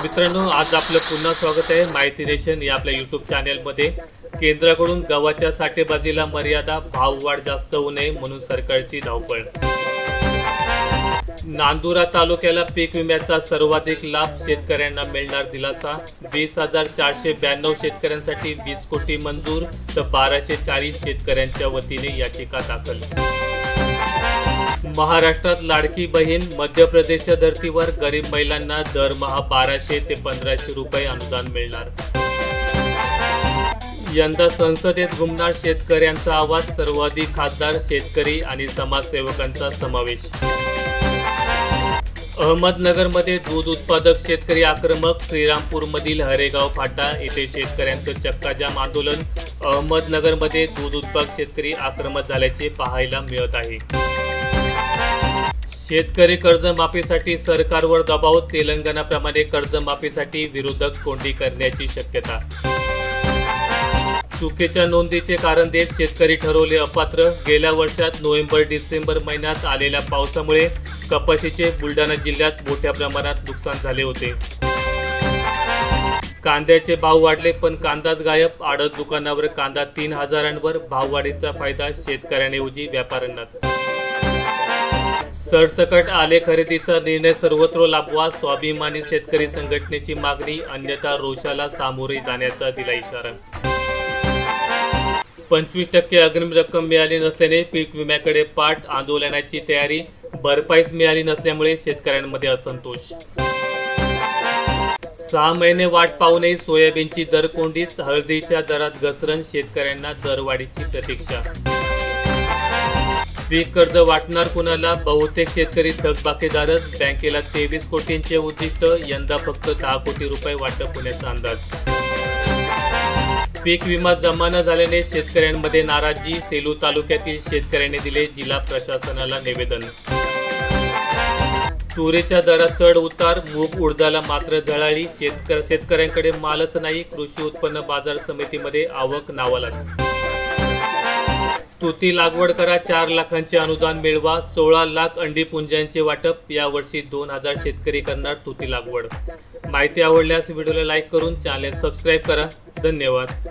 मित्रांनो, आज आपलं पुन्हा स्वागत आहे माहिती नेशन या आपल्या यूट्यूब चॅनलमध्ये। केंद्राकडून गव्हाच्या साठेबाजीला मर्यादा, भाववाढ जास्त होऊ नये म्हणून सरकारची धावपळ। नांदुरा तालुक्याला पीक विम्याचा सर्वाधिक लाभ, शेतकऱ्यांना मिळणार दिलासा। 20,492 शेतकऱ्यांसाठी 20 कोटी मंजूर, तर 1240 शेतकऱ्यांच्या वतीने याचिका दाखल। महाराष्ट्रात लाडकी बहीण, मध्य प्रदेशच्या धर्तीवर गरीब महिलांना दरमहा 1200 ते 1500 रुपये अनुदान मिळणार। यंदा संसदेत घुमणार शेतकऱ्यांचा आवाज, सर्वाधिक खासदार, शेतकरी आणि समाजसेवकांचा समावेश। अहमदनगरमध्ये दूध उत्पादक शेतकरी आक्रमक, श्रीरामपूरमधील हरेगाव फाटा येथे शेतकऱ्यांचं चक्काजाम आंदोलन। अहमदनगरमध्ये दूध उत्पादक शेतकरी आक्रमक झाल्याचे पाहायला मिळत आहे। शेतकरी कर्जमाफीसाठी सरकारवर दबाव, तेलंगणाप्रमाणे कर्जमाफीसाठी विरोधक कोंडी करण्याची शक्यता। चुकीच्या नोंदीचे कारण देत शेतकरी ठरवले अपात्र, गेल्या वर्षात नोव्हेंबर-डिसेंबर महिन्यात आलेल्या पावसामुळे कपाशीचे बुलढाणा जिल्ह्यात मोठ्या प्रमाणात नुकसान झाले होते। कांद्याचे भाव वाढले पण कांदाच गायब, आडत दुकानावर कांदा 3000वर, भाववाढीचा फायदा शेतकऱ्यांऐवजी व्यापाऱ्यांनाच। सरसकट आले खरेदीचा निर्णय सर्वत्र लाभवा, स्वाभिमानी शेतकरी संघटनेची मागणी, अन्यथा रोषाला सामोरे जाण्याचा दिला इशारा। 25% अग्रिम रक्कम मिळाली नसल्याने पीक विम्याकडे पाठ, आंदोलनाची तयारी, भरपाईच मिळाली नसल्यामुळे शेतकऱ्यांमध्ये असंतोष। 6 महिने वाट पाहूनही सोयाबीनची दर कोंडीत, हळदीच्या दरात घसरण, शेतकऱ्यांना दरवाढीची प्रतीक्षा। पीक कर्ज वाटणार कुणाला, बहुतेक शेतकरी थकबाकीदारच, बँकेला 23 कोटींचे उद्दिष्ट, यंदा फक्त 10 कोटी रुपये वाटप होण्याचा अंदाज। पीक विमा जमा न झाल्याने शेतकऱ्यांमध्ये नाराजी, सेलू तालुक्यातील शेतकऱ्यांनी दिले जिल्हा प्रशासनाला निवेदन। तुरीच्या दरात चढ उतार, मूग उडदाला मात्र झळाळी, शेतकऱ्यांकडे मालच नाही, कृषी उत्पन्न बाजार समितीमध्ये आवक नावालाच। तुती लागवड करा, 4 लाखांचे अनुदान मिळवा, 16 लाख अंडी पुंजांचे वाटप, यावर्षी 2000 शेतकरी करणार तुती लागवड। माहिती आवडल्यास व्हिडिओला लाईक करून चॅनल सबस्क्राईब करा। धन्यवाद।